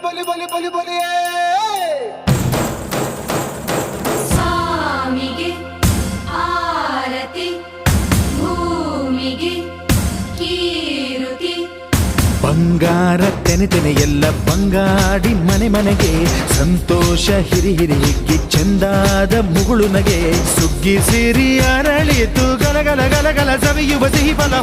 ಬಲಿ ಬಲಿ ಬಲಿ ಬಲಿ ಸ್ವಾಮಿಗೆ ಆರತಿ ಭೂಮಿಗೆ ಕೀರುತಿ ಬಂಗಾರ ತೆನೆ ಎಲ್ಲ ಬಂಗಾಡಿ ಮನೆ ಮನೆಗೆ ಸಂತೋಷ ಹಿರಿ ಹಿರಿ ಹಿಗ್ಗಿ ಚೆಂದಾದ ಮುಗುಳು ನಗೆ ಸುಗ್ಗಿ ಸಿರಿ ಅರಳಿತು ಗಲಗಲ ಗಲಗಲ ಸವಿಯುವ ಸಿಹಿ ಫಲ